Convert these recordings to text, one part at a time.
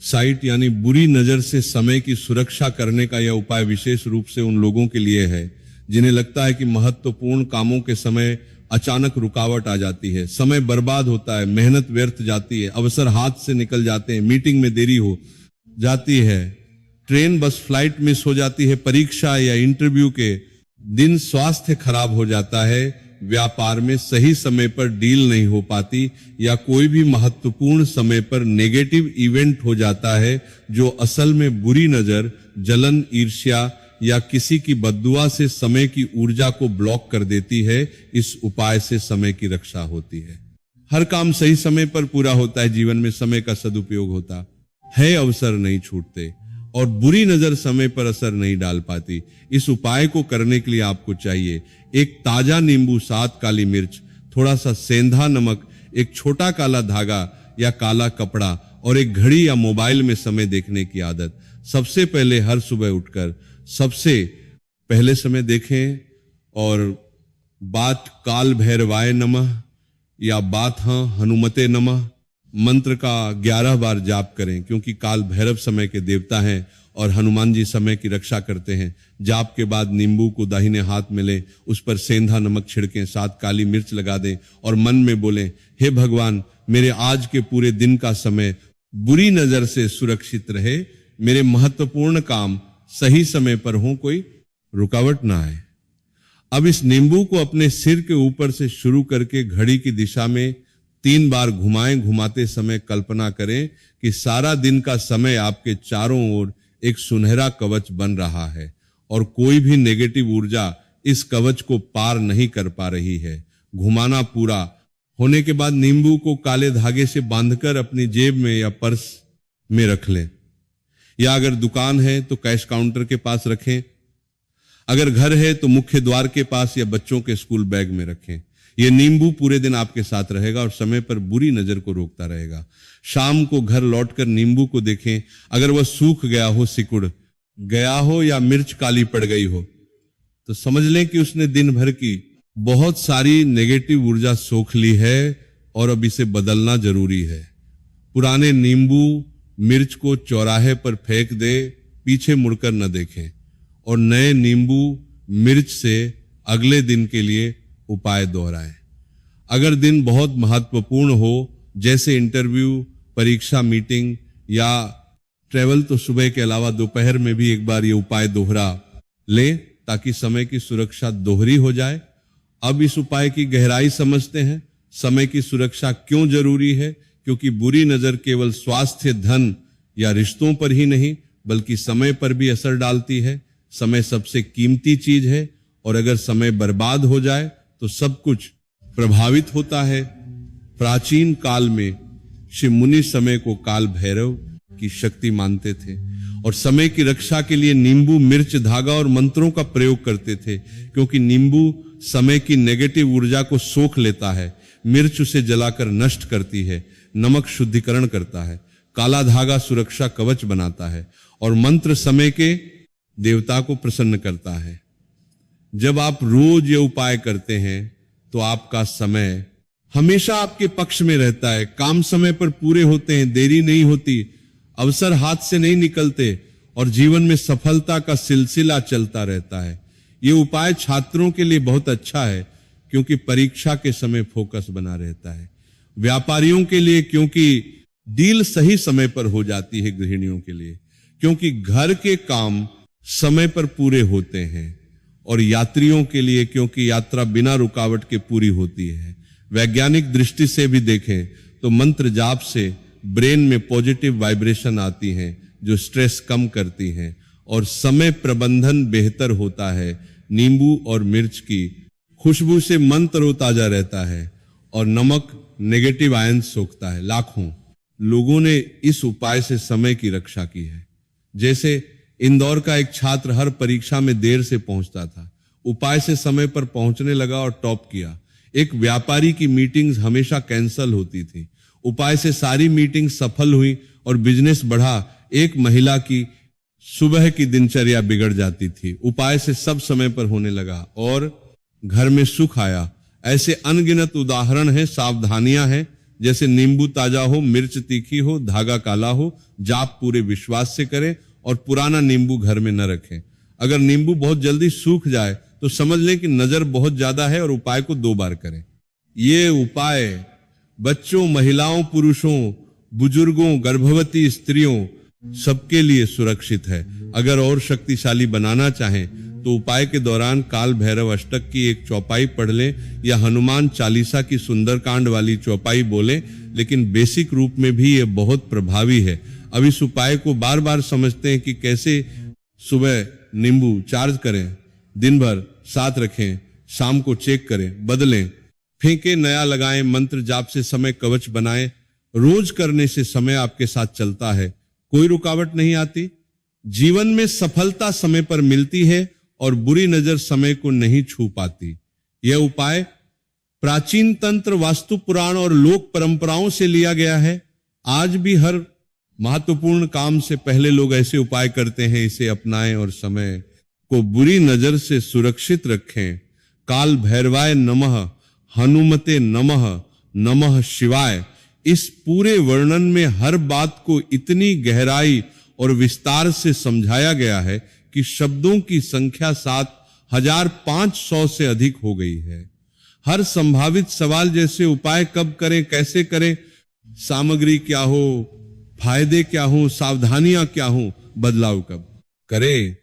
Site यानी बुरी नजर से समय की सुरक्षा करने का यह उपाय विशेष रूप से उन लोगों के लिए है जिन्हें लगता है कि महत्वपूर्ण कामों के समय अचानक रुकावट आ जाती है, समय बर्बाद होता है, मेहनत व्यर्थ जाती है, अवसर हाथ से निकल जाते हैं, मीटिंग में देरी हो जाती है, ट्रेन बस फ्लाइट मिस हो जाती है, परीक्षा या इंटरव्यू के दिन स्वास्थ्य खराब हो जाता है, व्यापार में सही समय पर डील नहीं हो पाती या कोई भी महत्वपूर्ण समय पर नेगेटिव इवेंट हो जाता है जो असल में बुरी नजर, जलन, ईर्ष्या या किसी की बद्दुआ से समय की ऊर्जा को ब्लॉक कर देती है। इस उपाय से समय की रक्षा होती है। हर काम सही समय पर पूरा होता है, जीवन में समय का सदुपयोग होता है, अवसर नहीं छूटते और बुरी नजर समय पर असर नहीं डाल पाती। इस उपाय को करने के लिए आपको चाहिए एक ताजा नींबू, 7 काली मिर्च, थोड़ा सा सेंधा नमक, एक छोटा काला धागा या काला कपड़ा और एक घड़ी या मोबाइल में समय देखने की आदत। सबसे पहले हर सुबह उठकर सबसे पहले समय देखें और बात काल भैरवाय नमः या बात हाँ हनुमते नमः मंत्र का 11 बार जाप करें, क्योंकि काल भैरव समय के देवता हैं और हनुमान जी समय की रक्षा करते हैं। जाप के बाद नींबू को दाहिने हाथ में लें, उस पर सेंधा नमक छिड़कें, 7 काली मिर्च लगा दें और मन में बोलें, हे भगवान, मेरे आज के पूरे दिन का समय बुरी नजर से सुरक्षित रहे, मेरे महत्वपूर्ण काम सही समय पर हो, कोई रुकावट ना आए। अब इस नींबू को अपने सिर के ऊपर से शुरू करके घड़ी की दिशा में 3 बार घुमाएं। घुमाते समय कल्पना करें कि सारा दिन का समय आपके चारों ओर एक सुनहरा कवच बन रहा है और कोई भी नेगेटिव ऊर्जा इस कवच को पार नहीं कर पा रही है। घुमाना पूरा होने के बाद नींबू को काले धागे से बांधकर अपनी जेब में या पर्स में रख लें, या अगर दुकान है तो कैश काउंटर के पास रखें, अगर घर है तो मुख्य द्वार के पास या बच्चों के स्कूल बैग में रखें। यह नींबू पूरे दिन आपके साथ रहेगा और समय पर बुरी नजर को रोकता रहेगा। शाम को घर लौटकर नींबू को देखें, अगर वह सूख गया हो, सिकुड़ गया हो या मिर्च काली पड़ गई हो तो समझ लें कि उसने दिन भर की बहुत सारी नेगेटिव ऊर्जा सोख ली है और अब इसे बदलना जरूरी है। पुराने नींबू मिर्च को चौराहे पर फेंक दे, पीछे मुड़कर न देखें और नए नींबू मिर्च से अगले दिन के लिए उपाय दोहराएं। अगर दिन बहुत महत्वपूर्ण हो, जैसे इंटरव्यू, परीक्षा, मीटिंग या ट्रेवल, तो सुबह के अलावा दोपहर में भी एक बार ये उपाय दोहरा लें ताकि समय की सुरक्षा दोहरी हो जाए। अब इस उपाय की गहराई समझते हैं। समय की सुरक्षा क्यों जरूरी है? क्योंकि बुरी नजर केवल स्वास्थ्य, धन या रिश्तों पर ही नहीं बल्कि समय पर भी असर डालती है। समय सबसे कीमती चीज है और अगर समय बर्बाद हो जाए तो सब कुछ प्रभावित होता है। प्राचीन काल में शिव मुनि समय को काल भैरव की शक्ति मानते थे और समय की रक्षा के लिए नींबू, मिर्च, धागा और मंत्रों का प्रयोग करते थे, क्योंकि नींबू समय की नेगेटिव ऊर्जा को सोख लेता है, मिर्च उसे जलाकर नष्ट करती है, नमक शुद्धिकरण करता है, काला धागा सुरक्षा कवच बनाता है और मंत्र समय के देवता को प्रसन्न करता है। जब आप रोज ये उपाय करते हैं तो आपका समय हमेशा आपके पक्ष में रहता है, काम समय पर पूरे होते हैं, देरी नहीं होती, अवसर हाथ से नहीं निकलते और जीवन में सफलता का सिलसिला चलता रहता है। ये उपाय छात्रों के लिए बहुत अच्छा है क्योंकि परीक्षा के समय फोकस बना रहता है, व्यापारियों के लिए क्योंकि डील सही समय पर हो जाती है, गृहिणियों के लिए क्योंकि घर के काम समय पर पूरे होते हैं और यात्रियों के लिए क्योंकि यात्रा बिना रुकावट के पूरी होती है। वैज्ञानिक दृष्टि से भी देखें तो मंत्र जाप से ब्रेन में पॉजिटिव वाइब्रेशन आती हैं जो स्ट्रेस कम करती हैं और समय प्रबंधन बेहतर होता है। नींबू और मिर्च की खुशबू से मन तरोताजा रहता है और नमक नेगेटिव आयन सोखता है। लाखों लोगों ने इस उपाय से समय की रक्षा की है। जैसे इंदौर का एक छात्र हर परीक्षा में देर से पहुंचता था, उपाय से समय पर पहुंचने लगा और टॉप किया। एक व्यापारी की मीटिंग्स हमेशा कैंसल होती थी, उपाय से सारी मीटिंग सफल हुई और बिजनेस बढ़ा। एक महिला की सुबह की दिनचर्या बिगड़ जाती थी, उपाय से सब समय पर होने लगा और घर में सुख आया। ऐसे अनगिनत उदाहरण हैं, सावधानियां हैं जैसे नींबू ताजा हो, मिर्च तीखी हो, धागा काला हो, जाप पूरे विश्वास से करें और पुराना नींबू घर में न रखें। अगर नींबू बहुत जल्दी सूख जाए तो समझ लें कि नजर बहुत ज्यादा है और उपाय को 2 बार करें। ये उपाय बच्चों, महिलाओं, पुरुषों, बुजुर्गों, गर्भवती स्त्रियों सबके लिए सुरक्षित है। अगर और शक्तिशाली बनाना चाहें तो उपाय के दौरान काल भैरव अष्टक की एक चौपाई पढ़ लें या हनुमान चालीसा की सुंदरकांड वाली चौपाई बोलें, लेकिन बेसिक रूप में भी ये बहुत प्रभावी है। अब इस उपाय को बार बार समझते हैं कि कैसे सुबह नींबू चार्ज करें, दिन भर साथ रखें, शाम को चेक करें, बदलें, फेंके, नया लगाएं, मंत्र जाप से समय कवच बनाएं। रोज करने से समय आपके साथ चलता है, कोई रुकावट नहीं आती। जीवन में सफलता समय पर मिलती है और बुरी नजर समय को नहीं छू पाती। यह उपाय प्राचीन तंत्र, वास्तु पुराण और लोक परंपराओं से लिया गया है। आज भी हर महत्वपूर्ण काम से पहले लोग ऐसे उपाय करते हैं। इसे अपनाएं और समय को बुरी नजर से सुरक्षित रखें। काल भैरवाय नमः, हनुमते नमः, नमः शिवाय। इस पूरे वर्णन में हर बात को इतनी गहराई और विस्तार से समझाया गया है कि शब्दों की संख्या 7500 से अधिक हो गई है। हर संभावित सवाल जैसे उपाय कब करें, कैसे करें, सामग्री क्या हो, फायदे क्या हो, सावधानियां क्या हो, बदलाव कब करें,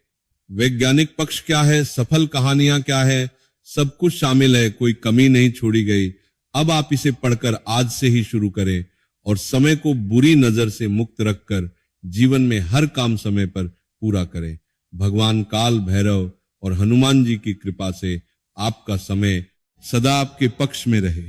वैज्ञानिक पक्ष क्या है, सफल कहानियां क्या है, सब कुछ शामिल है, कोई कमी नहीं छोड़ी गई। अब आप इसे पढ़कर आज से ही शुरू करें और समय को बुरी नजर से मुक्त रखकर जीवन में हर काम समय पर पूरा करें। भगवान काल भैरव और हनुमान जी की कृपा से आपका समय सदा आपके पक्ष में रहे।